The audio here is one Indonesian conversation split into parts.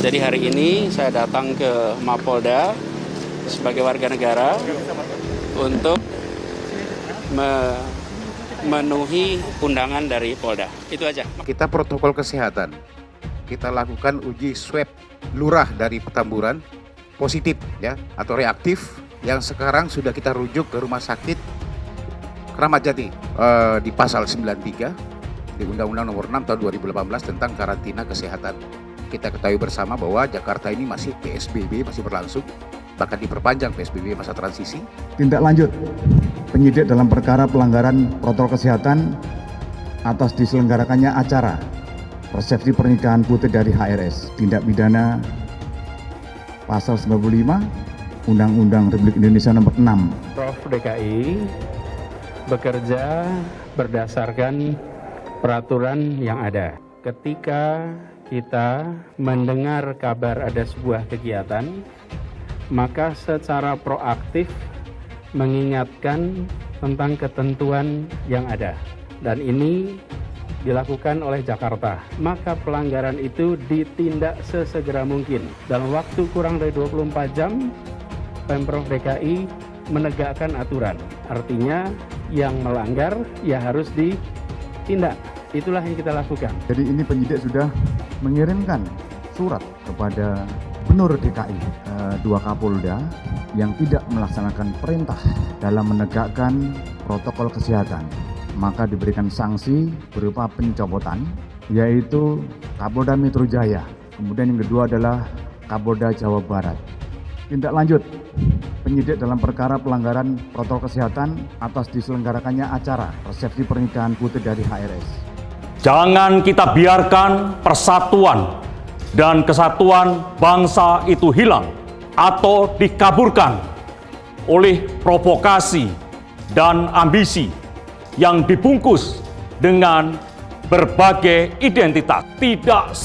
Jadi hari ini saya datang ke Mapolda sebagai warga negara untuk memenuhi undangan dari Polda. Itu aja. Kita protokol kesehatan. Kita lakukan uji swab lurah dari Petamburan positif ya atau reaktif yang sekarang sudah kita rujuk ke Rumah Sakit Kramat Jati di pasal 93 di Undang-Undang Nomor 6 tahun 2018 tentang karantina kesehatan. Kita ketahui bersama bahwa Jakarta ini masih PSBB, masih berlangsung, bahkan diperpanjang PSBB masa transisi. Tindak lanjut, penyidik dalam perkara pelanggaran protokol kesehatan atas diselenggarakannya acara resepsi pernikahan putri dari HRS, tindak pidana pasal 95 Undang-Undang Republik Indonesia Nomor 6. Prof DKI bekerja berdasarkan peraturan yang ada. Ketika kita mendengar kabar ada sebuah kegiatan, maka secara proaktif mengingatkan tentang ketentuan yang ada. Dan ini dilakukan oleh Jakarta. Maka pelanggaran itu ditindak sesegera mungkin. Dalam waktu kurang dari 24 jam, Pemprov DKI menegakkan aturan. Artinya yang melanggar ya harus ditindak. Itulah yang kita lakukan. Jadi ini penyidik sudah mengirimkan surat kepada Gubernur DKI, dua Kapolda yang tidak melaksanakan perintah dalam menegakkan protokol kesehatan. Maka diberikan sanksi berupa pencopotan, yaitu Kapolda Metro Jaya. Kemudian yang kedua adalah Kapolda Jawa Barat. Tindak lanjut, penyidik dalam perkara pelanggaran protokol kesehatan atas diselenggarakannya acara resepsi pernikahan putri dari HRS. Jangan kita biarkan persatuan dan kesatuan bangsa itu hilang atau dikaburkan oleh provokasi dan ambisi yang dibungkus dengan berbagai identitas. Tidak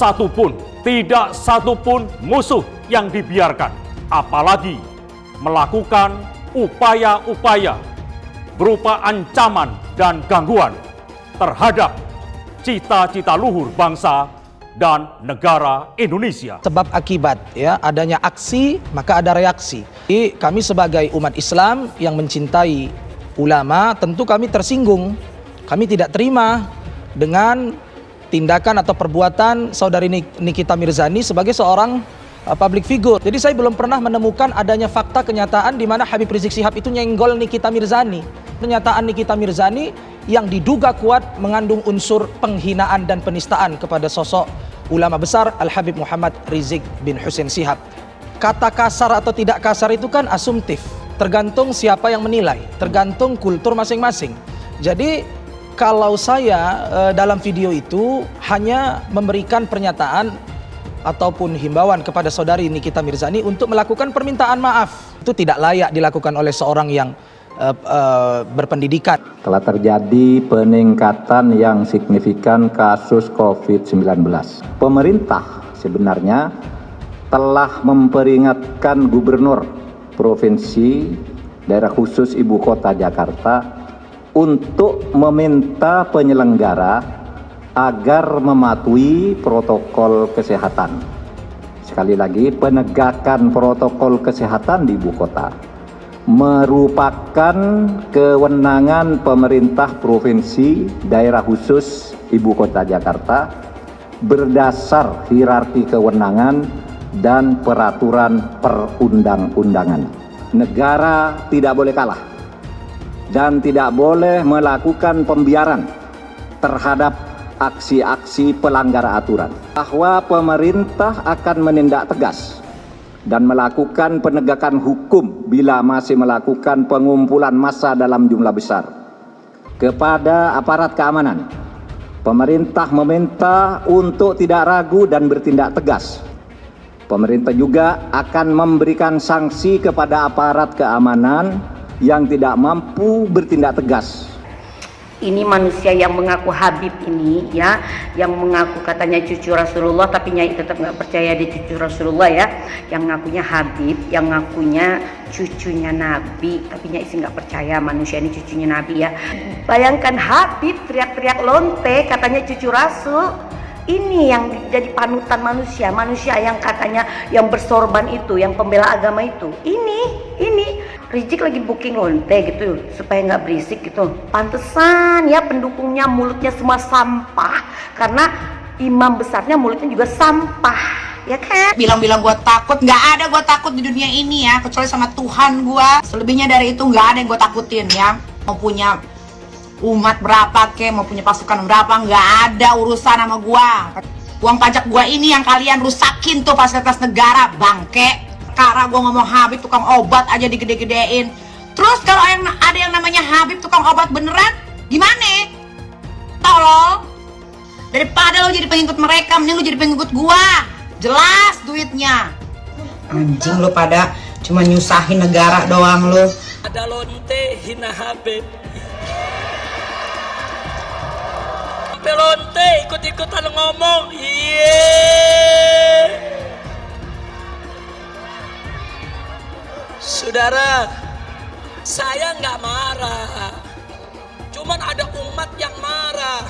satupun musuh yang dibiarkan, apalagi melakukan upaya-upaya berupa ancaman dan gangguan terhadap cita-cita luhur bangsa dan negara Indonesia. Sebab akibat ya adanya aksi maka ada reaksi. Jadi, kami sebagai umat Islam yang mencintai ulama tentu kami tersinggung. Kami tidak terima dengan tindakan atau perbuatan saudari Nikita Mirzani sebagai seorang public figure. Jadi saya belum pernah menemukan adanya fakta kenyataan di mana Habib Rizik Syihab itu nyenggol Nikita Mirzani. Pernyataan Nikita Mirzani yang diduga kuat mengandung unsur penghinaan dan penistaan kepada sosok ulama besar Al-Habib Muhammad Rizik bin Hussein Syihab. Kata kasar atau tidak kasar itu kan asumtif, tergantung siapa yang menilai, tergantung kultur masing-masing. Jadi kalau saya dalam video itu hanya memberikan pernyataan ataupun himbauan kepada saudari Nikita Mirzani untuk melakukan permintaan maaf, itu tidak layak dilakukan oleh seorang yang berpendidikan. Telah terjadi peningkatan yang signifikan kasus COVID-19. Pemerintah sebenarnya telah memperingatkan gubernur provinsi daerah khusus ibu kota Jakarta untuk meminta penyelenggara agar mematuhi protokol kesehatan. Sekali lagi, penegakan protokol kesehatan di ibu kota merupakan kewenangan pemerintah provinsi daerah khusus ibu kota Jakarta berdasar hierarki kewenangan dan peraturan perundang-undangan. Negara tidak boleh kalah dan tidak boleh melakukan pembiaran terhadap aksi-aksi pelanggar aturan. Bahwa pemerintah akan menindak tegas dan melakukan penegakan hukum bila masih melakukan pengumpulan massa dalam jumlah besar. Kepada aparat keamanan, pemerintah meminta untuk tidak ragu dan bertindak tegas. Pemerintah juga akan memberikan sanksi kepada aparat keamanan yang tidak mampu bertindak tegas. Ini manusia yang mengaku Habib ini ya, yang mengaku katanya cucu Rasulullah, tapi Nyai tetap nggak percaya dia cucu Rasulullah ya, yang ngakunya Habib, yang ngakunya cucunya Nabi, tapi Nyai sih nggak percaya manusia ini cucunya Nabi ya. Bayangkan Habib teriak-teriak lonte katanya cucu Rasul, Ini yang jadi panutan manusia yang katanya yang bersorban itu, yang pembela agama itu. Ini Rizik lagi booking lonte gitu supaya nggak berisik gitu. Pantesan ya pendukungnya mulutnya semua sampah karena imam besarnya mulutnya juga sampah. Ya kan? Bilang-bilang gue takut, nggak ada gue takut di dunia ini ya, kecuali sama Tuhan gue. Selebihnya dari itu nggak ada yang gue takutin ya. Mau punya umat berapa ke, mau punya pasukan berapa, nggak ada urusan sama gue. Uang pajak gue ini yang kalian rusakin tuh fasilitas negara, bangke. Sekarang gue ngomong Habib tukang obat aja digede-gedein. Terus kalau ada yang namanya Habib tukang obat beneran, gimana? Tolong. Daripada lo jadi pengikut mereka, mending lo jadi pengikut gue. Jelas duitnya. Anjing lo pada cuma nyusahin negara doang lo. Ada lonte hina Habib. Sampai lonte ikut-ikutan ngomong. Saudara, saya nggak marah. Cuman ada umat yang marah.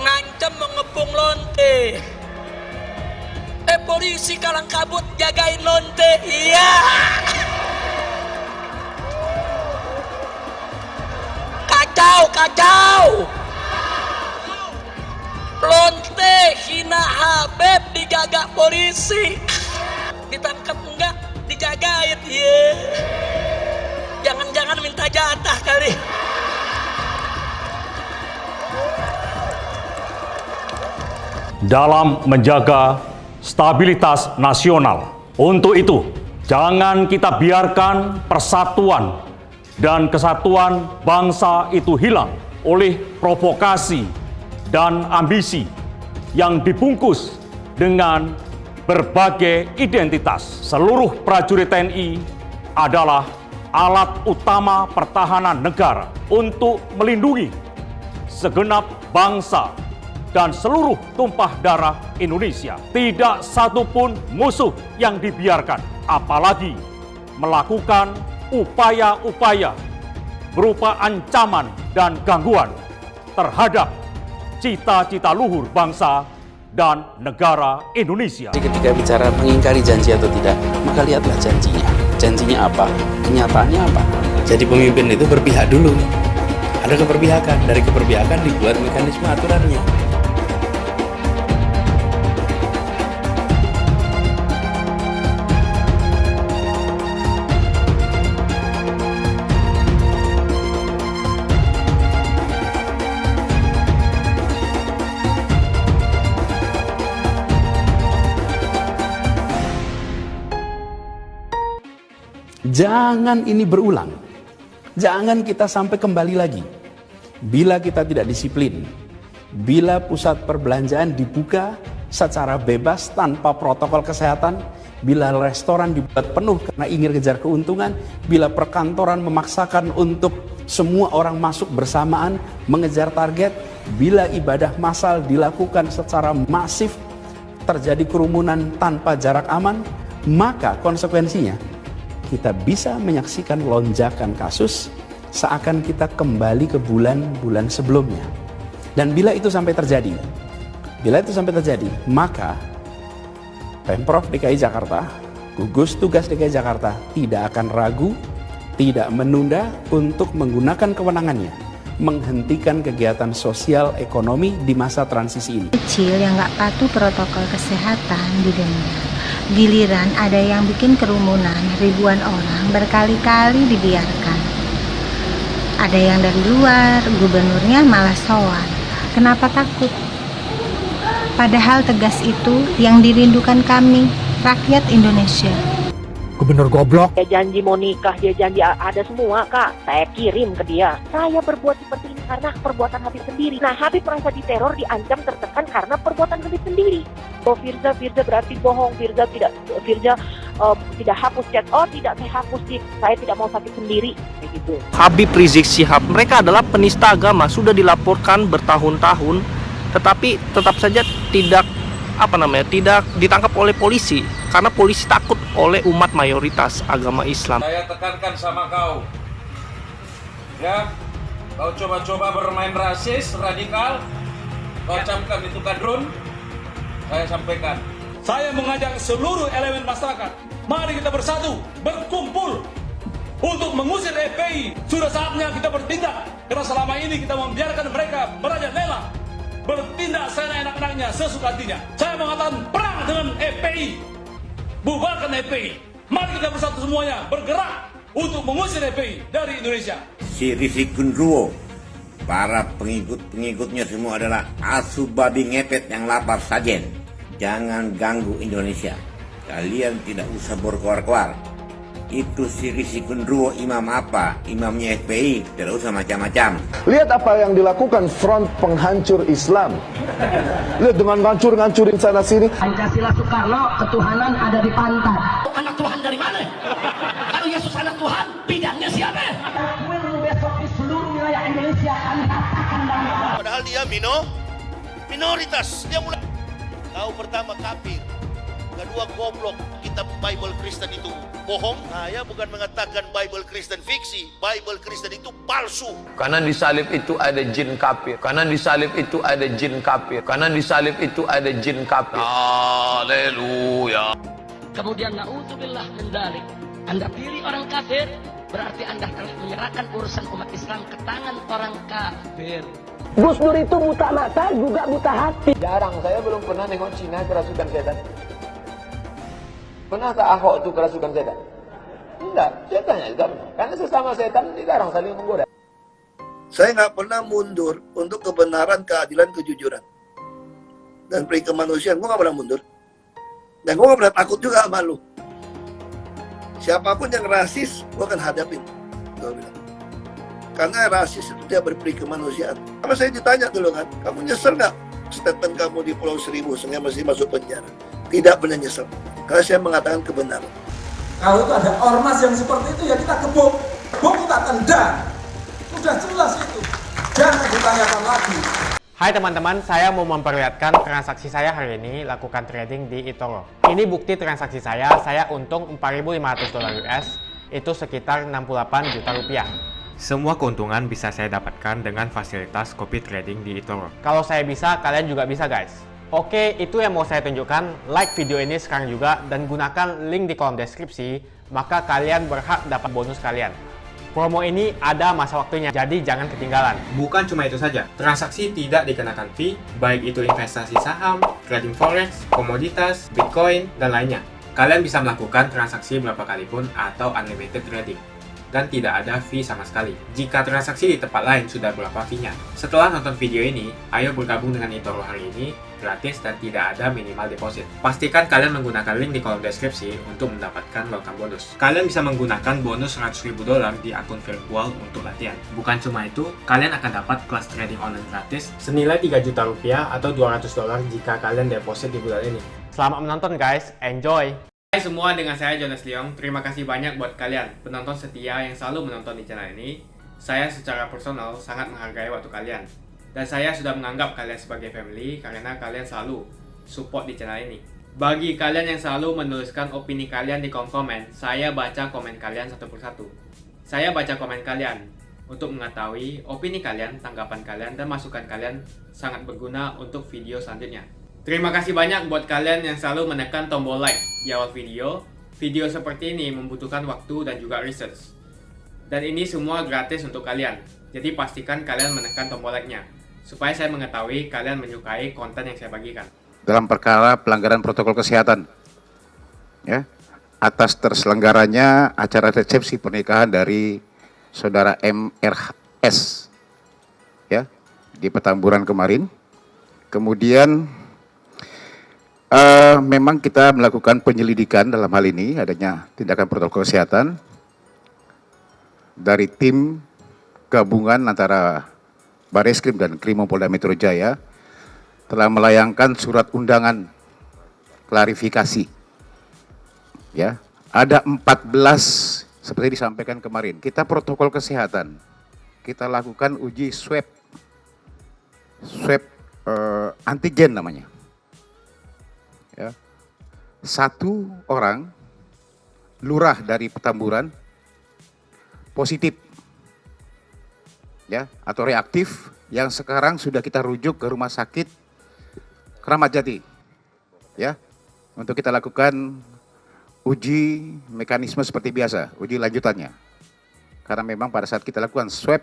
Ngancam mengepung lonte. Polisi kalang kabut jagain lonte. Iya. Kacau. Lonte hina Habib dijaga polisi. Ditangkap enggak? Dijagain. Iya. Jangan-jangan minta jatah kali. Dalam menjaga stabilitas nasional. Untuk itu, jangan kita biarkan persatuan dan kesatuan bangsa itu hilang oleh provokasi dan ambisi yang dibungkus dengan berbagai identitas. Seluruh prajurit TNI adalah alat utama pertahanan negara untuk melindungi segenap bangsa dan seluruh tumpah darah Indonesia. Tidak satupun musuh yang dibiarkan, apalagi melakukan upaya-upaya berupa ancaman dan gangguan terhadap cita-cita luhur bangsa dan negara Indonesia. Ketika bicara mengingkari janji atau tidak, maka lihatlah janjinya. Janjinya apa? Kenyataannya apa? Jadi pemimpin itu berpihak dulu. Ada keberpihakan, dari keberpihakan dibuat mekanisme aturannya. Jangan ini berulang. Jangan kita sampai kembali lagi. Bila kita tidak disiplin, bila pusat perbelanjaan dibuka secara bebas tanpa protokol kesehatan, bila restoran dibuat penuh karena ingin kejar keuntungan, bila perkantoran memaksakan untuk semua orang masuk bersamaan mengejar target, bila ibadah massal dilakukan secara masif, terjadi kerumunan tanpa jarak aman, maka konsekuensinya kita bisa menyaksikan lonjakan kasus seakan kita kembali ke bulan-bulan sebelumnya. Dan bila itu sampai terjadi, maka Pemprov DKI Jakarta, gugus tugas DKI Jakarta tidak akan ragu, tidak menunda untuk menggunakan kewenangannya menghentikan kegiatan sosial ekonomi di masa transisi ini. Kecil yang nggak patuh protokol kesehatan didenda. Giliran ada yang bikin kerumunan ribuan orang berkali-kali dibiarkan. Ada yang dari luar, gubernurnya malah sowan. Kenapa takut? Padahal tegas itu yang dirindukan kami, rakyat Indonesia. Gubernur goblok. Dia janji mau nikah, dia janji ada semua, Kak. Saya kirim ke dia. Saya berbuat seperti ini karena perbuatan Habib sendiri. Nah, Habib merasa diteror, diancam, tertekan karena perbuatan Habib sendiri. Oh, Firza berarti bohong. Firza tidak hapus chat. Oh, tidak, saya hapus sih. Saya tidak mau sakit sendiri. Kayak gitu. Habib Rizik Syihab, mereka adalah penista agama, sudah dilaporkan bertahun-tahun, tetapi tetap saja tidak ditangkap oleh polisi karena polisi takut oleh umat mayoritas agama Islam. Saya tekankan sama kau, ya, kau coba-coba bermain rasis, radikal, Camkan itu kadrun, saya sampaikan. Saya mengajak seluruh elemen masyarakat, mari kita bersatu, berkumpul untuk mengusir FPI. Sudah saatnya kita bertindak, karena selama ini kita membiarkan mereka merajalela, bertindak seenak-enaknya, sesuka hatinya. Saya mengatakan perang dengan FPI, bubarkan FPI. Mari kita bersatu semuanya, bergerak untuk mengusir FPI dari Indonesia. Si Risi Gundruwo, para pengikut-pengikutnya semua adalah asu babi ngepet yang lapar sajen. Jangan ganggu Indonesia. Kalian tidak usah berkoar-koar. Itu si Risi Gundruwo imam apa? Imamnya FPI, tidak usah macam-macam. Lihat apa yang dilakukan front penghancur Islam. Lihat dengan ngancur-ngancurin sana sini. Pancasila Soekarno, ketuhanan ada di pantat. Anak Tuhan dari mana? Kalau Yesus anak Tuhan, bidangnya siapa? Besok di seluruh wilayah Indonesia akan katakan bahwa padahal dia minoritas. Dia mulai tahu pertama kafir, kedua goblok. Kitab Bible Kristen itu bohong. Saya bukan mengatakan Bible Kristen fiksi, Bible Kristen itu palsu. Karena di salib itu ada jin kafir. Karena di salib itu ada jin kafir. Karena di salib itu ada jin kafir. Haleluya. kemudian na'udzubillah min dzalik, Anda pilih orang kafir, berarti Anda telah menyerahkan urusan umat Islam ke tangan orang kafir. Gus Dur itu buta mata juga buta hati. Jarang, saya belum pernah nengok Cina kerasukan setan. Pernah tak Ahok itu kerasukan setan? Enggak, setannya juga pernah. Karena sesama setan dilarang saling menggoda. Saya nggak pernah mundur untuk kebenaran, keadilan, kejujuran. Dan peri kemanusiaan, gue nggak pernah mundur. Dan gue nggak pernah takut juga sama lu. Siapapun yang rasis, gue akan hadapin. Gue bilang. Karena rasis itu dia berperi kemanusiaan. Sama saya ditanya dulu kan, kamu nyesel nggak statement kamu di Pulau Seribu sehingga masih masuk penjara? Tidak pernah nyesel. Karena saya mengatakan kebenaran. Kalau itu ada ormas yang seperti itu, ya kita gebuk. Gebuk kita tendang. Sudah jelas itu. Jangan ditanyakan lagi. Hai teman-teman, saya mau memperlihatkan transaksi saya hari ini lakukan trading di eToro. Ini bukti transaksi saya untung $4.500 US, itu sekitar 68 juta rupiah. Semua keuntungan bisa saya dapatkan dengan fasilitas copy trading di eToro. Kalau saya bisa, kalian juga bisa guys. Oke, itu yang mau saya tunjukkan. Like video ini sekarang juga dan gunakan link di kolom deskripsi, maka kalian berhak dapat bonus kalian. Promo ini ada masa waktunya, jadi jangan ketinggalan. Bukan cuma itu saja, transaksi tidak dikenakan fee, baik itu investasi saham, trading forex, komoditas, bitcoin, dan lainnya. Kalian bisa melakukan transaksi berapa kali pun atau unlimited trading. Dan tidak ada fee sama sekali. Jika transaksi di tempat lain sudah berapa fee-nya. Setelah nonton video ini, ayo bergabung dengan eToro hari ini, gratis dan tidak ada minimal deposit. Pastikan kalian menggunakan link di kolom deskripsi untuk mendapatkan welcome bonus. Kalian bisa menggunakan bonus $100.000 di akun virtual untuk latihan. Bukan cuma itu, kalian akan dapat kelas trading online gratis senilai 3 juta rupiah atau $200 jika kalian deposit di bulan ini. Selamat menonton guys, enjoy! Hai semua, dengan saya Jonas Leong. Terima kasih banyak buat kalian penonton setia yang selalu menonton di channel ini. Saya secara personal sangat menghargai waktu kalian. Dan saya sudah menganggap kalian sebagai family karena kalian selalu support di channel ini. Bagi kalian yang selalu menuliskan opini kalian di kolom komen, saya baca komen kalian satu persatu. Saya baca komen kalian untuk mengetahui opini kalian, tanggapan kalian, dan masukan kalian sangat berguna untuk video selanjutnya. Terima kasih banyak buat kalian yang selalu menekan tombol like di awal video. Video seperti ini membutuhkan waktu dan juga research. Dan ini semua gratis untuk kalian. Jadi pastikan kalian menekan tombol like-nya, supaya saya mengetahui kalian menyukai konten yang saya bagikan. Dalam perkara pelanggaran protokol kesehatan, ya, atas terselenggaranya acara resepsi pernikahan dari saudara MRS, ya, di Petamburan kemarin. Kemudian memang kita melakukan penyelidikan dalam hal ini adanya tindakan protokol kesehatan dari tim gabungan antara Bareskrim dan Krimopolda Metro Jaya telah melayangkan surat undangan klarifikasi. Ya, ada 14 seperti disampaikan kemarin. Kita protokol kesehatan, kita lakukan uji swab antigen namanya. Ya. 1 orang lurah dari Petamburan positif. ya atau reaktif yang sekarang sudah kita rujuk ke Rumah Sakit Kramat Jati, ya, untuk kita lakukan uji mekanisme seperti biasa, uji lanjutannya. Karena memang pada saat kita lakukan swab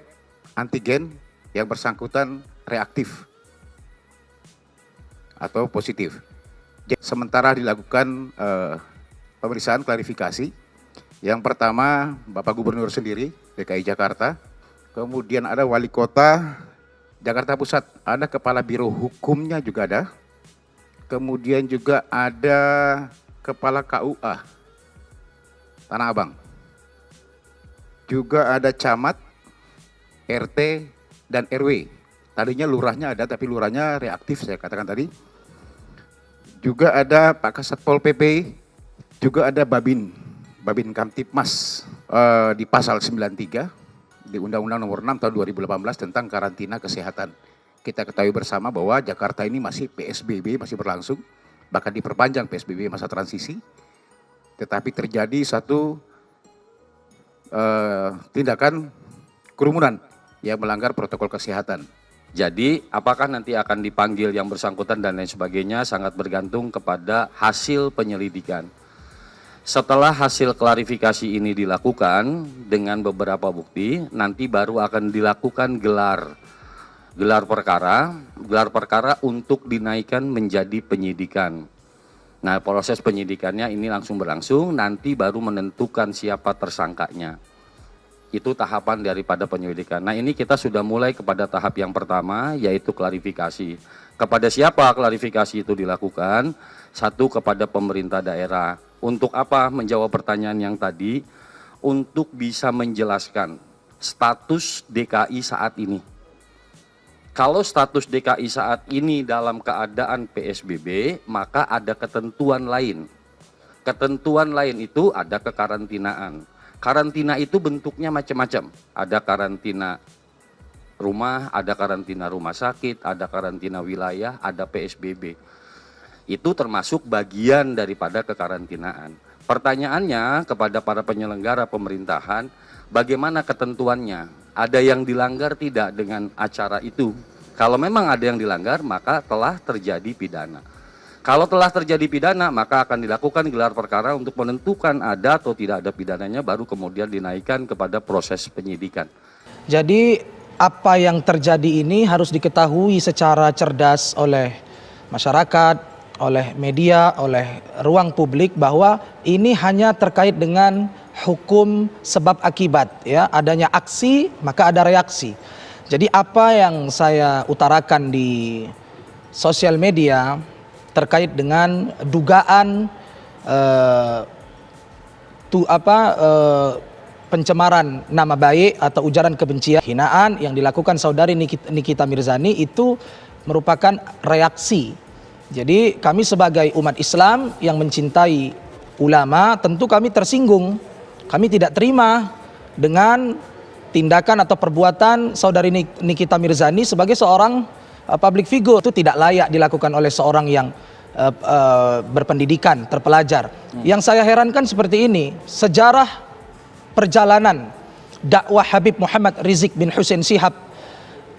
antigen yang bersangkutan reaktif atau positif. Sementara dilakukan pemeriksaan klarifikasi. Yang pertama Bapak Gubernur sendiri DKI Jakarta, kemudian ada Wali Kota Jakarta Pusat, ada Kepala Biro Hukumnya juga ada, kemudian juga ada Kepala KUA Tanah Abang, juga ada Camat, RT, dan RW. Tadinya lurahnya ada, tapi lurahnya reaktif saya katakan tadi. Juga ada Pak Kasat Pol PP, juga ada Babin Kamtipmas di pasal 93 di Undang-Undang Nomor 6 tahun 2018 tentang karantina kesehatan. Kita ketahui bersama bahwa Jakarta ini masih PSBB, masih berlangsung, bahkan diperpanjang PSBB masa transisi. Tetapi terjadi satu tindakan kerumunan yang melanggar protokol kesehatan. Jadi apakah nanti akan dipanggil yang bersangkutan dan lain sebagainya sangat bergantung kepada hasil penyelidikan. Setelah hasil klarifikasi ini dilakukan dengan beberapa bukti, nanti baru akan dilakukan gelar perkara untuk dinaikkan menjadi penyidikan. Nah, proses penyidikannya ini langsung berlangsung, nanti baru menentukan siapa tersangkanya. Itu tahapan daripada penyelidikan. Nah, ini kita sudah mulai kepada tahap yang pertama, yaitu klarifikasi. Kepada siapa klarifikasi itu dilakukan? Satu, kepada pemerintah daerah. Untuk apa? Menjawab pertanyaan yang tadi, untuk bisa menjelaskan status DKI saat ini. Kalau status DKI saat ini dalam keadaan PSBB, maka ada ketentuan lain. Ketentuan lain itu ada kekarantinaan. Karantina itu bentuknya macam-macam. Ada karantina rumah, ada karantina rumah sakit, ada karantina wilayah, ada PSBB. Itu termasuk bagian daripada kekarantinaan. Pertanyaannya kepada para penyelenggara pemerintahan, bagaimana ketentuannya? Ada yang dilanggar tidak dengan acara itu? Kalau memang ada yang dilanggar, maka telah terjadi pidana. Kalau telah terjadi pidana, maka akan dilakukan gelar perkara untuk menentukan ada atau tidak ada pidananya, baru kemudian dinaikkan kepada proses penyidikan. Jadi apa yang terjadi ini harus diketahui secara cerdas oleh masyarakat, oleh media, oleh ruang publik, bahwa ini hanya terkait dengan hukum sebab akibat, ya, adanya aksi maka ada reaksi. Jadi apa yang saya utarakan di sosial media terkait dengan dugaan pencemaran nama baik atau ujaran kebencian, hinaan yang dilakukan saudari Nikita Mirzani itu merupakan reaksi. Jadi kami sebagai umat Islam yang mencintai ulama, tentu kami tersinggung. Kami tidak terima dengan tindakan atau perbuatan saudari Nikita Mirzani sebagai seorang public figure. Itu tidak layak dilakukan oleh seorang yang berpendidikan, terpelajar. Yang saya herankan seperti ini, sejarah perjalanan dakwah Habib Muhammad Rizik bin Hussein Shihab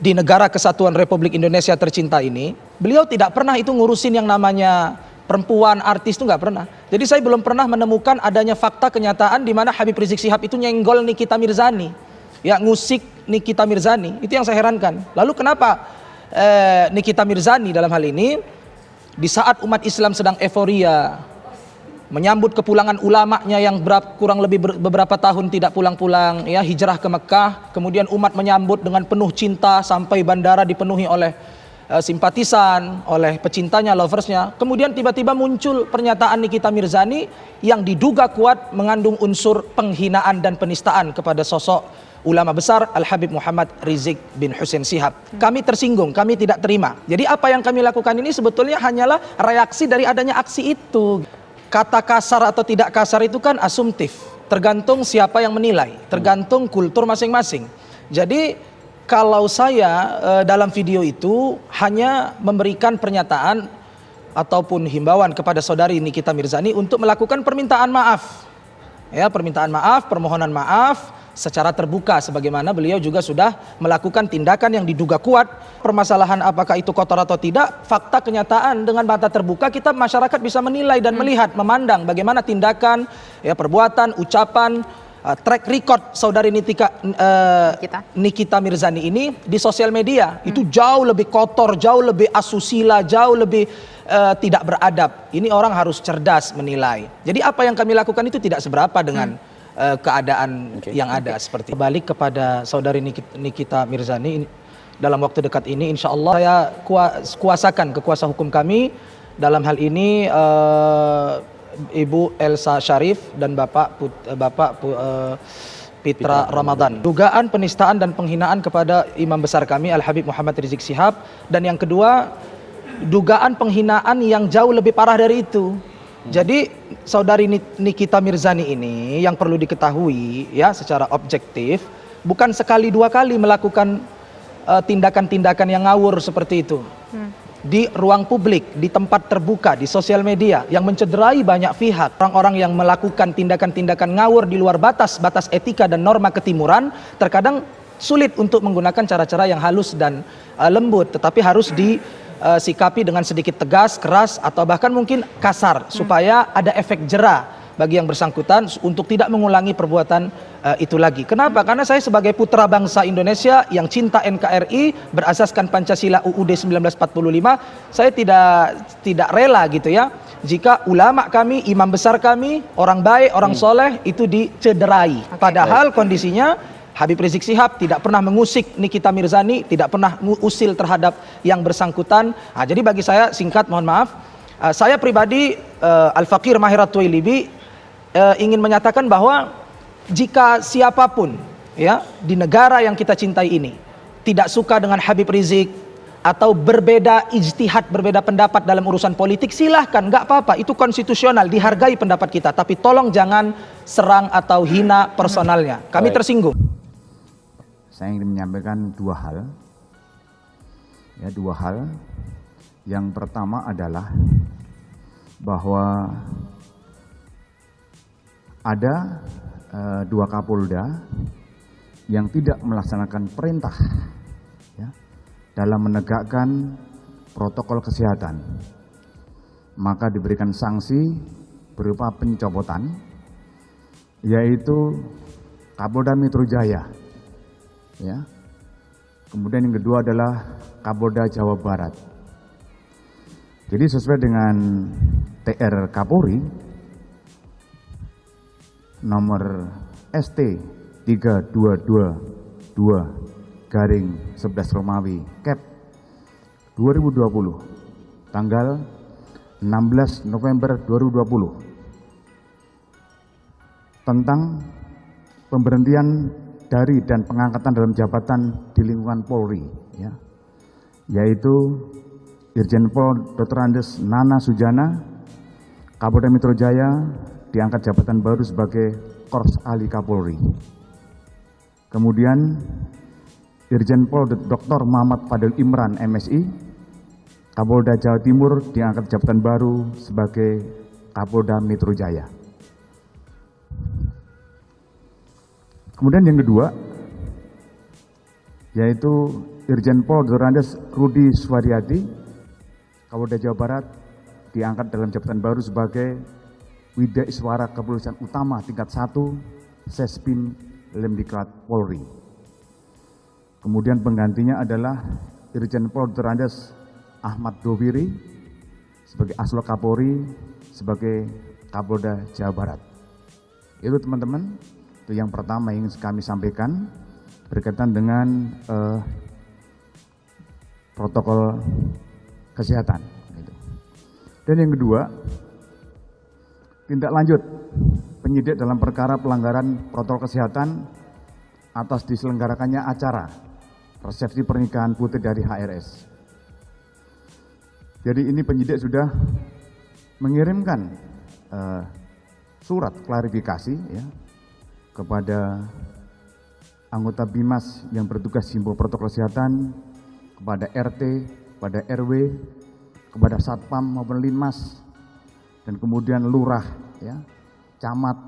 di negara kesatuan Republik Indonesia tercinta ini, beliau tidak pernah itu ngurusin yang namanya perempuan, artis, itu nggak pernah. Jadi saya belum pernah menemukan adanya fakta kenyataan di mana Habib Rizik Shihab itu nyenggol Nikita Mirzani, ya, ngusik Nikita Mirzani. Itu yang saya herankan. Lalu kenapa Nikita Mirzani dalam hal ini di saat umat Islam sedang euforia menyambut kepulangan ulamanya yang kurang lebih beberapa tahun tidak pulang-pulang, ya, hijrah ke Mekah, kemudian umat menyambut dengan penuh cinta sampai bandara dipenuhi oleh simpatisan, oleh pecintanya, loversnya. Kemudian tiba-tiba muncul pernyataan Nikita Mirzani yang diduga kuat mengandung unsur penghinaan dan penistaan kepada sosok ulama besar Al-Habib Muhammad Rizik bin Hussein Shihab. Kami tersinggung, kami tidak terima. Jadi apa yang kami lakukan ini sebetulnya hanyalah reaksi dari adanya aksi itu. Kata kasar atau tidak kasar itu kan asumtif, tergantung siapa yang menilai, tergantung kultur masing-masing. Jadi kalau saya dalam video itu hanya memberikan pernyataan ataupun himbauan kepada saudari Nikita Mirzani untuk melakukan permintaan maaf, ya, permintaan maaf, permohonan maaf secara terbuka, sebagaimana beliau juga sudah melakukan tindakan yang diduga kuat. Permasalahan apakah itu kotor atau tidak, fakta kenyataan dengan mata terbuka kita masyarakat bisa menilai dan melihat, memandang bagaimana tindakan, ya, perbuatan, ucapan, track record saudari Nikita Mirzani ini di sosial media itu jauh lebih kotor, jauh lebih asusila, jauh lebih tidak beradab. Ini orang harus cerdas menilai. Jadi apa yang kami lakukan itu tidak seberapa dengan keadaan yang ada seperti. Balik kepada saudari Nikita Mirzani, dalam waktu dekat ini insya Allah saya kuasakan kekuasa hukum kami dalam hal ini, Ibu Elsa Syarif dan Bapak Pitra Ramadan. Dugaan penistaan dan penghinaan kepada imam besar kami Al Habib Muhammad Rizik Syihab, dan yang kedua dugaan penghinaan yang jauh lebih parah dari itu. Jadi saudari Nikita Mirzani ini yang perlu diketahui ya secara objektif, bukan sekali dua kali melakukan tindakan-tindakan yang ngawur seperti itu. Di ruang publik, di tempat terbuka, di sosial media yang mencederai banyak pihak. Orang-orang yang melakukan tindakan-tindakan ngawur di luar batas etika dan norma ketimuran terkadang sulit untuk menggunakan cara-cara yang halus dan lembut, tetapi harus disikapi dengan sedikit tegas, keras, atau bahkan mungkin kasar supaya ada efek jera bagi yang bersangkutan untuk tidak mengulangi perbuatan itu lagi. Kenapa? Karena saya sebagai putra bangsa Indonesia yang cinta NKRI berasaskan Pancasila UUD 1945, saya tidak rela gitu ya jika ulama kami, imam besar kami, orang baik, orang soleh itu dicederai. Padahal kondisinya Habib Rizik Syihab tidak pernah mengusik Nikita Mirzani, tidak pernah usil terhadap yang bersangkutan. Nah, jadi bagi saya, singkat mohon maaf, saya pribadi Al-Faqir Mahir At-Tuwailibi ingin menyatakan bahwa jika siapapun ya di negara yang kita cintai ini tidak suka dengan Habib Rizik atau berbeda ijtihad, berbeda pendapat dalam urusan politik, silahkan, nggak apa-apa, itu konstitusional, dihargai pendapat kita, tapi tolong jangan serang atau hina personalnya. Kami tersinggung. Saya ingin menyampaikan dua hal. Yang pertama adalah bahwa ada dua Kapolda yang tidak melaksanakan perintah ya, dalam menegakkan protokol kesehatan, maka diberikan sanksi berupa pencopotan, yaitu Kapolda Metro Jaya ya. Kemudian yang kedua adalah Kapolda Jawa Barat. Jadi sesuai dengan TR Kapolri nomor ST 3222/11 Romawi Cap 2020 tanggal 16 November 2020 tentang pemberhentian dari dan pengangkatan dalam jabatan di lingkungan Polri ya, yaitu Irjen Pol Dr. Andes Nana Sujana, Kapolda Metro Jaya, diangkat jabatan baru sebagai Korps Ali Kapolri. Kemudian Irjen Pol Dr. Muhammad Fadil Imran MSI, Kapolda Jawa Timur, diangkat jabatan baru sebagai Kapolda Metro Jaya. Kemudian yang kedua, yaitu Irjen Pol Dr. Andes Rudi Suwaryadi, Kapolda Jawa Barat, diangkat dalam jabatan baru sebagai Widya Iswara Kepolisian Utama tingkat 1 Sespim Lemdiklat Polri. Kemudian penggantinya adalah Irjen Pol Dr. Andes Ahmad Doviri sebagai Aslo Kapolri sebagai Kapolda Jawa Barat. Itu teman-teman, itu yang pertama yang kami sampaikan berkaitan dengan protokol kesehatan. Dan yang kedua, tindak lanjut penyidik dalam perkara pelanggaran protokol kesehatan atas diselenggarakannya acara resepsi pernikahan putri dari HRS. Jadi ini penyidik sudah mengirimkan surat klarifikasi ya, kepada anggota BIMAS yang bertugas himbau protokol kesehatan, kepada RT, kepada RW, kepada Satpam maupun Linmas, dan kemudian lurah, ya, camat,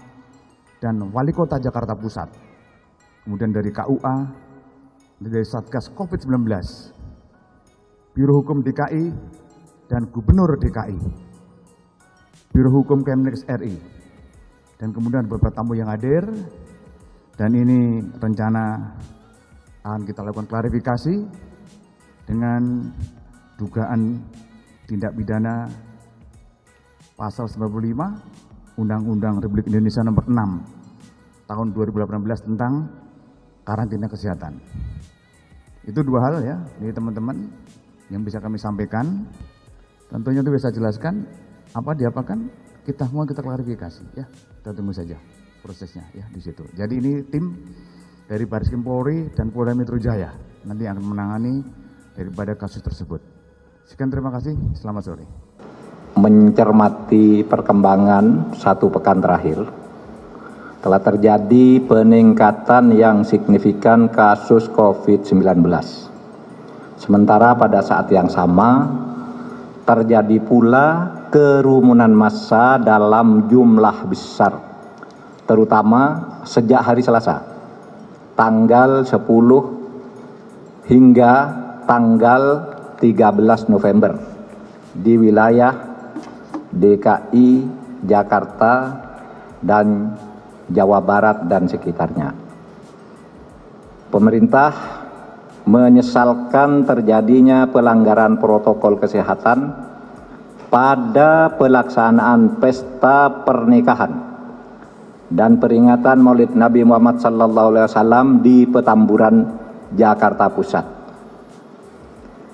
dan wali kota Jakarta Pusat kemudian dari KUA, dari Satgas COVID-19, Biro Hukum DKI, dan Gubernur DKI, Biro Hukum Kemenkes RI, dan kemudian beberapa tamu yang hadir. Dan ini rencana akan kita lakukan klarifikasi dengan dugaan tindak pidana pasal 95 Undang-Undang Republik Indonesia nomor 6 tahun 2018 tentang karantina kesehatan. Itu dua hal ya, ini teman-teman yang bisa kami sampaikan. Tentunya itu bisa jelaskan apa diapakan, kita semua kita klarifikasi ya. Kita tunggu saja prosesnya ya di situ. Jadi ini tim dari Barreskrim Polri dan Polda Metro Jaya nanti akan menangani daripada kasus tersebut. Sekian, terima kasih, selamat sore. Mencermati perkembangan satu pekan terakhir, telah terjadi peningkatan yang signifikan kasus COVID-19. Sementara pada saat yang sama, terjadi pula kerumunan massa dalam jumlah besar, terutama sejak hari Selasa, tanggal 10 hingga tanggal 13 November di wilayah DKI, Jakarta, dan Jawa Barat dan sekitarnya. Pemerintah menyesalkan terjadinya pelanggaran protokol kesehatan pada pelaksanaan pesta pernikahan dan peringatan Maulid Nabi Muhammad SAW di Petamburan, Jakarta Pusat,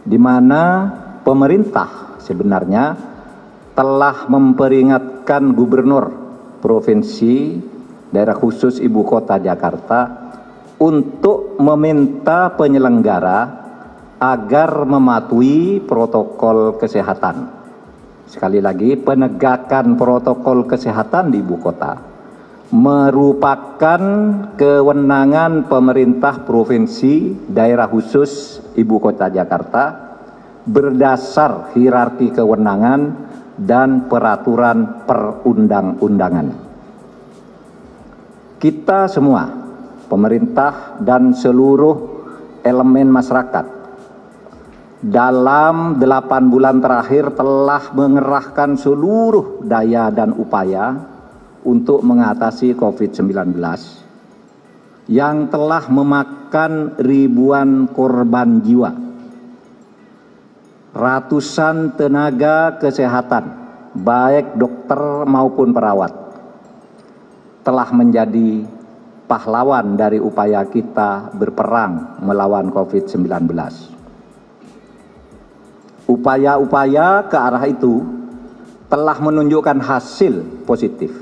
di mana pemerintah sebenarnya telah memperingatkan Gubernur Provinsi Daerah Khusus Ibu Kota Jakarta untuk meminta penyelenggara agar mematuhi protokol kesehatan. Sekali lagi, penegakan protokol kesehatan di Ibu Kota merupakan kewenangan pemerintah provinsi daerah khusus Ibu Kota Jakarta berdasar hierarki kewenangan dan peraturan perundang-undangan. Kita semua, pemerintah dan seluruh elemen masyarakat, dalam 8 bulan terakhir telah mengerahkan seluruh daya dan upaya untuk mengatasi COVID-19 yang telah memakan ribuan korban jiwa. Ratusan tenaga kesehatan, baik dokter maupun perawat, telah menjadi pahlawan dari upaya kita berperang melawan COVID-19. Upaya-upaya ke arah itu telah menunjukkan hasil positif,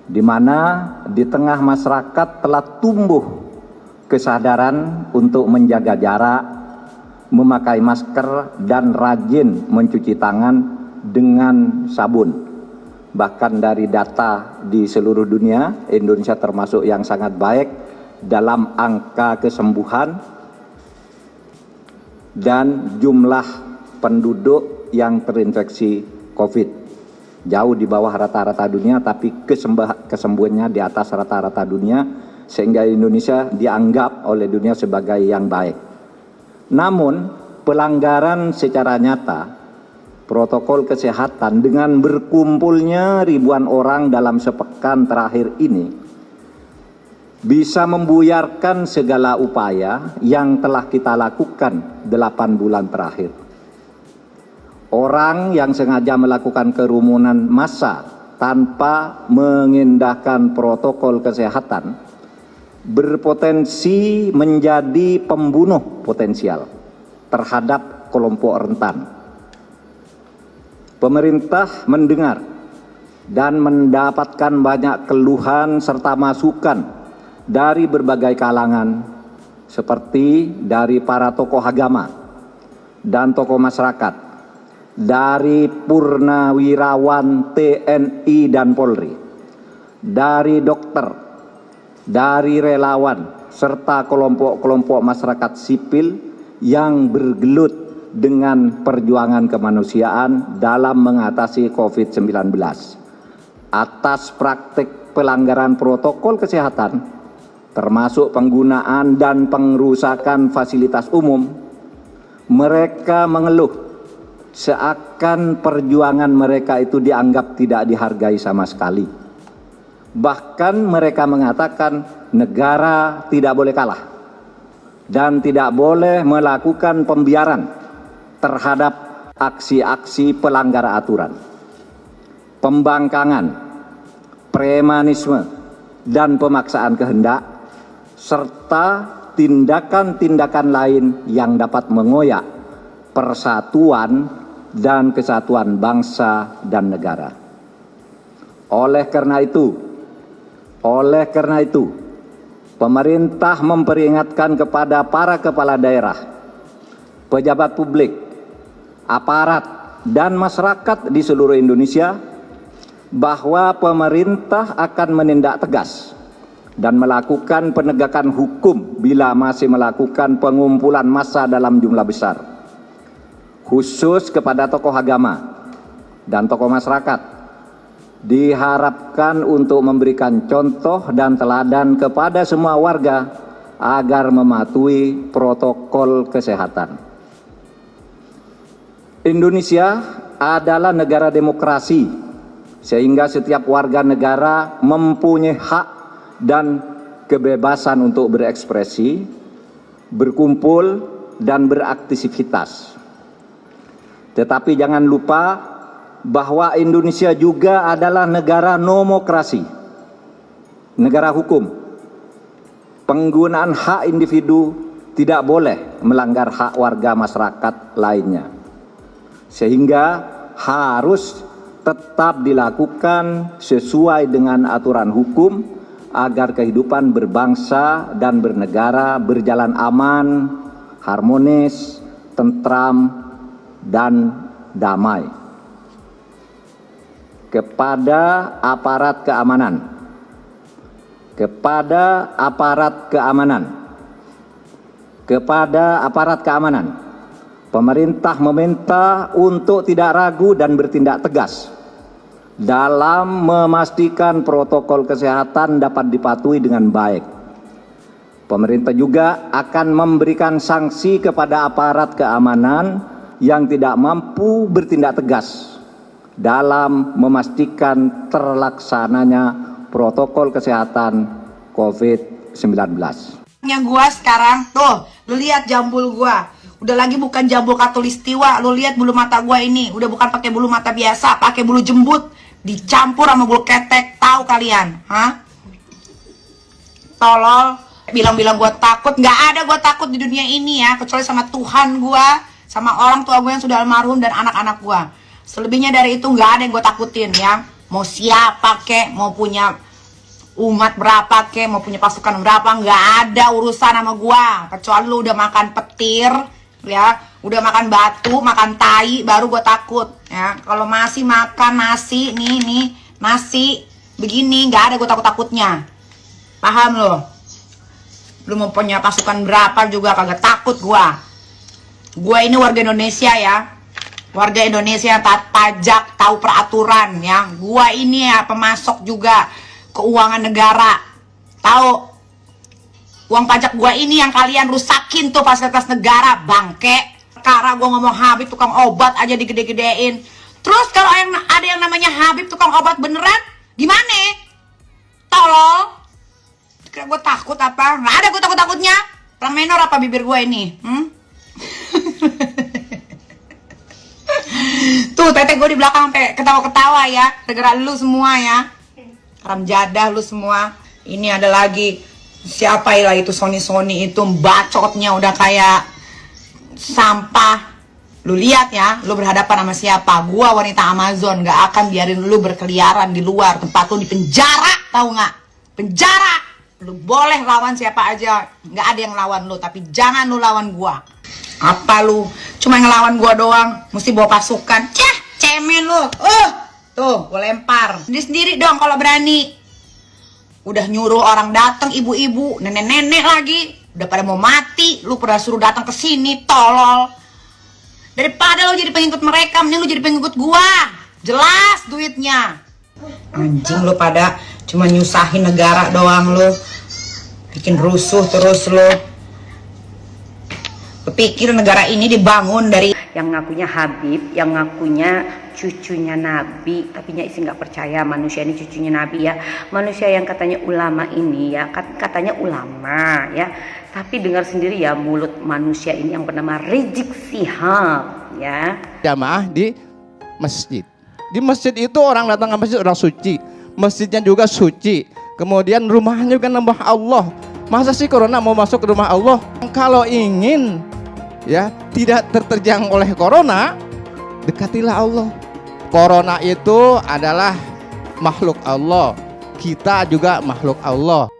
di mana di tengah masyarakat telah tumbuh kesadaran untuk menjaga jarak, memakai masker, dan rajin mencuci tangan dengan sabun. Bahkan dari data di seluruh dunia, Indonesia termasuk yang sangat baik dalam angka kesembuhan dan jumlah penduduk yang terinfeksi COVID. Jauh di bawah rata-rata dunia, tapi kesembuhannya di atas rata-rata dunia, sehingga Indonesia dianggap oleh dunia sebagai yang baik. Namun, pelanggaran secara nyata protokol kesehatan dengan berkumpulnya ribuan orang dalam sepekan terakhir ini bisa membuyarkan segala upaya yang telah kita lakukan 8 bulan terakhir. Orang yang sengaja melakukan kerumunan massa tanpa mengindahkan protokol kesehatan berpotensi menjadi pembunuh potensial terhadap kelompok rentan. Pemerintah mendengar dan mendapatkan banyak keluhan serta masukan dari berbagai kalangan, seperti dari para tokoh agama dan tokoh masyarakat, dari purnawirawan TNI dan Polri, dari dokter, dari relawan, serta kelompok-kelompok masyarakat sipil yang bergelut dengan perjuangan kemanusiaan dalam mengatasi COVID-19. Atas praktik pelanggaran protokol kesehatan termasuk penggunaan dan pengrusakan fasilitas umum, mereka mengeluh seakan perjuangan mereka itu dianggap tidak dihargai sama sekali. Bahkan mereka mengatakan negara tidak boleh kalah dan tidak boleh melakukan pembiaran terhadap aksi-aksi pelanggar aturan, pembangkangan, premanisme, dan pemaksaan kehendak, serta tindakan-tindakan lain yang dapat mengoyak persatuan dan kesatuan bangsa dan negara. Oleh karena itu, pemerintah memperingatkan kepada para kepala daerah, pejabat publik, aparat, dan masyarakat di seluruh Indonesia bahwa pemerintah akan menindak tegas dan melakukan penegakan hukum bila masih melakukan pengumpulan massa dalam jumlah besar, khusus kepada tokoh agama dan tokoh masyarakat. Diharapkan untuk memberikan contoh dan teladan kepada semua warga agar mematuhi protokol kesehatan. Indonesia adalah negara demokrasi, sehingga setiap warga negara mempunyai hak dan kebebasan untuk berekspresi, berkumpul, dan beraktivitas. Tetapi jangan lupa bahwa Indonesia juga adalah negara nomokrasi, negara hukum. Penggunaan hak individu tidak boleh melanggar hak warga masyarakat lainnya, sehingga harus tetap dilakukan sesuai dengan aturan hukum agar kehidupan berbangsa dan bernegara berjalan aman, harmonis, tentram, dan damai. Kepada aparat keamanan, pemerintah meminta untuk tidak ragu dan bertindak tegas dalam memastikan protokol kesehatan dapat dipatuhi dengan baik. Pemerintah juga akan memberikan sanksi kepada aparat keamanan yang tidak mampu bertindak tegas dalam memastikan terlaksananya protokol kesehatan COVID-19. Yang gua sekarang, tuh, lu lihat jambul gua. Udah lagi bukan jambul katulistiwa, lu lihat bulu mata gua ini, udah bukan pakai bulu mata biasa, pakai bulu jembut, dicampur sama bulu ketek, tahu kalian, hah? Tolol, bilang-bilang gua takut, nggak ada gua takut di dunia ini ya, kecuali sama Tuhan gua, sama orang tua gua yang sudah almarhum dan anak-anak gua. Selebihnya dari itu nggak ada yang gue takutin ya. Mau siapa kek, mau punya umat berapa kek, mau punya pasukan berapa, nggak ada urusan sama gue. Kecuali lu udah makan petir, ya, udah makan batu, makan tai, baru gue takut. Ya, kalau masih makan nasi, nih nasi begini, nggak ada gue takut-takutnya. Paham lo? Lu mau punya pasukan berapa juga kagak takut gue. Gue ini warga Indonesia ya. Warga Indonesia yang taat pajak, tahu peraturan ya. Gua ini ya pemasok juga keuangan negara. Tahu uang pajak gua ini yang kalian rusakin tuh fasilitas negara, bangke. Sekarang gua ngomong Habib tukang obat aja digede-gedein. Terus kalau ada yang namanya Habib tukang obat beneran, gimana? Tolol. Kira gua takut apa? Nggak ada gua takut-takutnya. Perang menor apa bibir gua ini? Tuh tete gue di belakang sampai ketawa-ketawa ya, gara-gara lu semua ya, haram jadah lu semua. Ini ada lagi siapa ya itu Sony itu bacotnya udah kayak sampah. Lu lihat ya, lu berhadapan sama siapa? Gua wanita Amazon, gak akan biarin lu berkeliaran di luar, tempat lu di penjara, tahu nggak? Penjara. Lu boleh lawan siapa aja, nggak ada yang lawan lu, tapi jangan lu lawan gua. Apa lu cuma ngelawan gua doang, mesti bawa pasukan? Cah, cemen lu. Tuh, gua lempar. Sendiri dong kalau berani. Udah nyuruh orang datang, ibu-ibu, nenek-nenek lagi, udah pada mau mati, lu pada suruh datang ke sini, tolol. Daripada lu jadi pengikut mereka, mending lu jadi pengikut gua. Jelas duitnya. Anjing lu pada cuma nyusahin negara doang lu. Bikin rusuh terus lo. Kepikir negara ini dibangun dari yang ngakunya Habib, yang ngakunya cucunya Nabi, tapi isi nggak percaya manusia ini cucunya Nabi ya. Manusia yang katanya ulama ini ya, katanya ulama ya, tapi dengar sendiri ya mulut manusia ini yang bernama Rizik Syihab ya. Jamaah di masjid. Di masjid itu orang datang ke masjid orang suci, masjidnya juga suci. Kemudian rumahnya juga nambah Allah. Masa sih corona mau masuk ke rumah Allah? Kalau ingin ya tidak terterjang oleh corona, dekatilah Allah. Corona itu adalah makhluk Allah, kita juga makhluk Allah.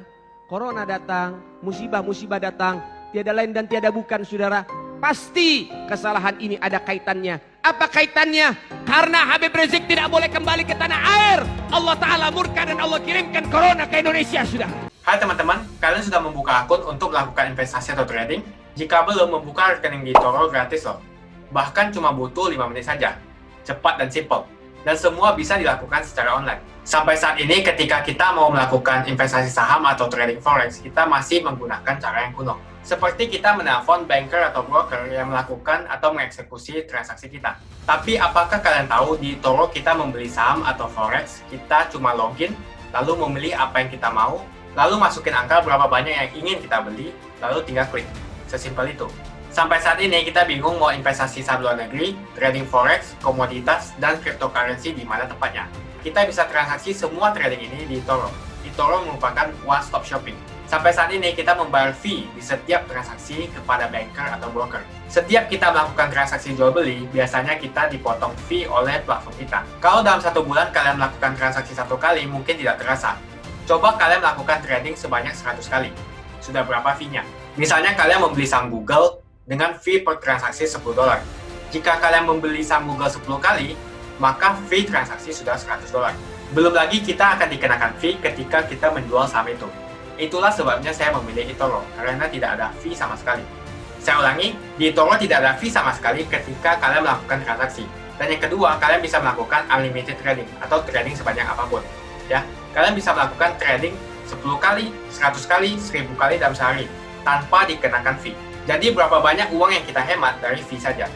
Corona datang, musibah-musibah datang, tiada lain dan tiada bukan saudara, pasti kesalahan ini ada kaitannya. Apa kaitannya? Karena Habib Rizik tidak boleh kembali ke tanah air, Allah Ta'ala murka dan Allah kirimkan corona ke Indonesia sudah. Hai teman-teman, kalian sudah membuka akun untuk melakukan investasi atau trading? Jika belum, membuka rekening di eToro gratis loh. Bahkan cuma butuh 5 menit saja. Cepat dan simple. Dan semua bisa dilakukan secara online. Sampai saat ini ketika kita mau melakukan investasi saham atau trading forex, kita masih menggunakan cara yang kuno. Seperti kita menelpon banker atau broker yang melakukan atau mengeksekusi transaksi kita. Tapi apakah kalian tahu di eToro kita membeli saham atau forex, kita cuma login, lalu memilih apa yang kita mau, lalu masukin angka berapa banyak yang ingin kita beli, lalu tinggal klik. Sesimpel itu. Sampai saat ini kita bingung mau investasi saham luar negeri, trading forex, komoditas, dan cryptocurrency di mana tepatnya. Kita bisa transaksi semua trading ini di eToro. eToro merupakan one-stop shopping. Sampai saat ini kita membayar fee di setiap transaksi kepada banker atau broker. Setiap kita melakukan transaksi jual beli, biasanya kita dipotong fee oleh platform kita. Kalau dalam 1 bulan kalian melakukan transaksi 1 kali, mungkin tidak terasa. Coba kalian melakukan trading sebanyak 100 kali. Sudah berapa fee-nya? Misalnya kalian membeli saham Google dengan fee per transaksi $10. Jika kalian membeli saham Google 10 kali, maka fee transaksi sudah $100. Belum lagi kita akan dikenakan fee ketika kita menjual saham itu. Itulah sebabnya saya memilih eToro, karena tidak ada fee sama sekali. Saya ulangi, di eToro tidak ada fee sama sekali ketika kalian melakukan transaksi. Dan yang kedua, kalian bisa melakukan unlimited trading atau trading sebanyak apapun. Ya, kalian bisa melakukan trading 10 kali, 100 kali, 1000 kali dalam sehari tanpa dikenakan fee. Jadi berapa banyak uang yang kita hemat dari fee saja.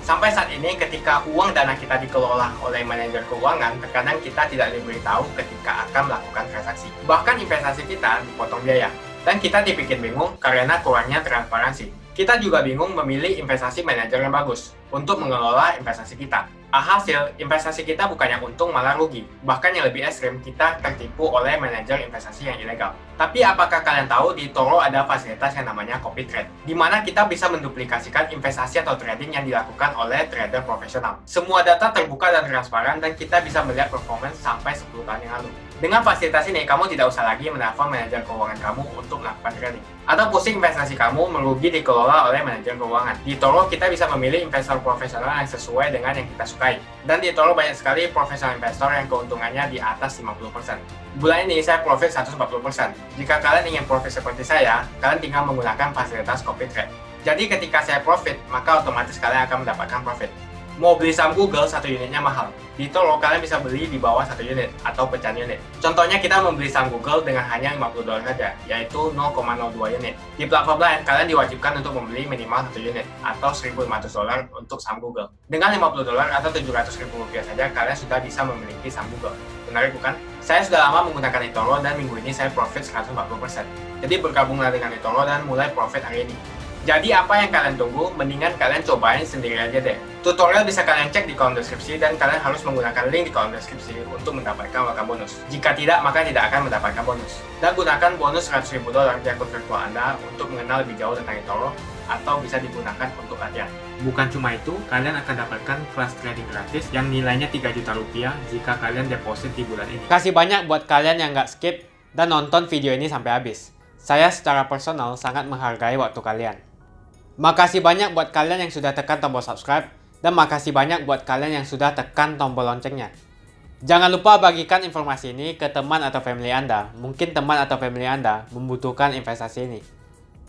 Sampai saat ini ketika uang dana kita dikelola oleh manajer keuangan, terkadang kita tidak diberitahu ketika akan melakukan transaksi. Bahkan investasi kita dipotong biaya. Dan kita dibikin bingung karena kurangnya transparansi. Kita juga bingung memilih investasi manajer yang bagus untuk mengelola investasi kita. Alhasil, investasi kita bukannya untung malah rugi. Bahkan yang lebih ekstrim, kita tertipu oleh manajer investasi yang ilegal. Tapi apakah kalian tahu di eToro ada fasilitas yang namanya copy trade, di mana kita bisa menduplikasikan investasi atau trading yang dilakukan oleh trader profesional. Semua data terbuka dan transparan dan kita bisa melihat performance sampai 10 tahun yang lalu. Dengan fasilitas ini, kamu tidak usah lagi menelpon manajer keuangan kamu untuk melakukan trading. Atau pusing investasi kamu merugi dikelola oleh manajer keuangan. Di eToro kita bisa memilih investor profesional yang sesuai dengan yang kita sukai. Dan di eToro banyak sekali profesional investor yang keuntungannya di atas 50%. Bulan ini saya profit 140%. Jika kalian ingin profit seperti saya, kalian tinggal menggunakan fasilitas copy trade. Jadi ketika saya profit, maka otomatis kalian akan mendapatkan profit. Mau beli saham Google, 1 unitnya mahal. Di eToro kalian bisa beli di bawah 1 unit atau pecahan unit. Contohnya kita membeli saham Google dengan hanya $50 saja, yaitu 0,02 unit. Di platform lain, kalian diwajibkan untuk membeli minimal 1 unit atau $1.500 untuk saham Google. Dengan $50 atau Rp700.000 saja, kalian sudah bisa memiliki saham Google. Menarik bukan? Saya sudah lama menggunakan eToro dan minggu ini saya profit 140%. Jadi bergabunglah dengan eToro dan mulai profit hari ini. Jadi apa yang kalian tunggu? Mendingan kalian cobain sendiri aja deh. Tutorial bisa kalian cek di kolom deskripsi dan kalian harus menggunakan link di kolom deskripsi untuk mendapatkan welcome bonus. Jika tidak, maka tidak akan mendapatkan bonus. Dan gunakan bonus $100.000 di akun virtual Anda untuk mengenal lebih jauh tentang eToro atau bisa digunakan untuk latihan. Bukan cuma itu, kalian akan dapatkan kelas trading gratis yang nilainya Rp3 juta jika kalian deposit di bulan ini. Kasih banyak buat kalian yang nggak skip dan nonton video ini sampai habis. Saya secara personal sangat menghargai waktu kalian. Makasih banyak buat kalian yang sudah tekan tombol subscribe dan makasih banyak buat kalian yang sudah tekan tombol loncengnya. Jangan lupa bagikan informasi ini ke teman atau family Anda. Mungkin teman atau family Anda membutuhkan investasi ini.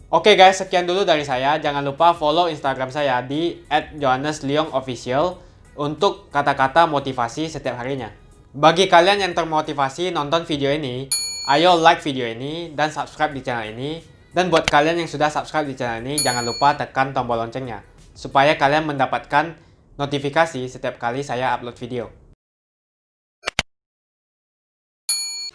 Oke guys, sekian dulu dari saya. Jangan lupa follow Instagram saya di @johannesleongofficial untuk kata-kata motivasi setiap harinya. Bagi kalian yang termotivasi nonton video ini, Ayo like video ini dan subscribe di channel ini. Dan buat kalian yang sudah subscribe di channel ini, jangan lupa tekan tombol loncengnya supaya kalian mendapatkan notifikasi setiap kali saya upload video.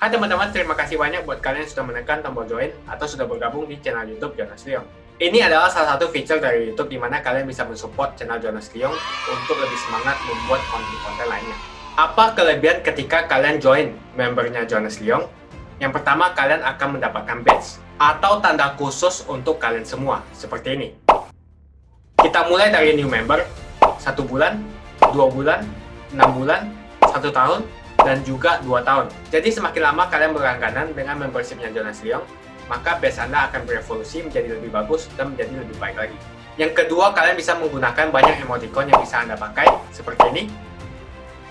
Hai teman-teman, terima kasih banyak buat kalian yang sudah menekan tombol join atau sudah bergabung di channel YouTube Jonas Liong. Ini adalah salah satu feature dari YouTube di mana kalian bisa mensupport channel Jonas Liong untuk lebih semangat membuat konten-konten lainnya. Apa kelebihan ketika kalian join membernya Jonas Liong? Yang pertama, kalian akan mendapatkan badge atau tanda khusus untuk kalian semua, seperti ini. Kita mulai dari new member, 1 bulan, 2 bulan, 6 bulan, 1 tahun, dan juga 2 tahun. Jadi semakin lama kalian berlangganan dengan membershipnya Jonas Liong, maka badge Anda akan berevolusi menjadi lebih bagus dan menjadi lebih baik lagi. Yang kedua, kalian bisa menggunakan banyak emoticon yang bisa Anda pakai, seperti ini.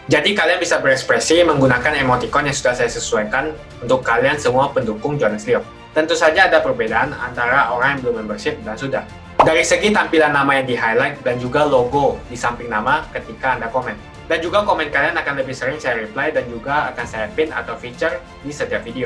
Jadi kalian bisa berekspresi menggunakan emoticon yang sudah saya sesuaikan untuk kalian semua pendukung Jonas Liong. Tentu saja ada perbedaan antara orang yang belum membership dan sudah. Dari segi tampilan nama yang di-highlight dan juga logo di samping nama ketika Anda komen. Dan juga komen kalian akan lebih sering saya reply dan juga akan saya pin atau feature di setiap video.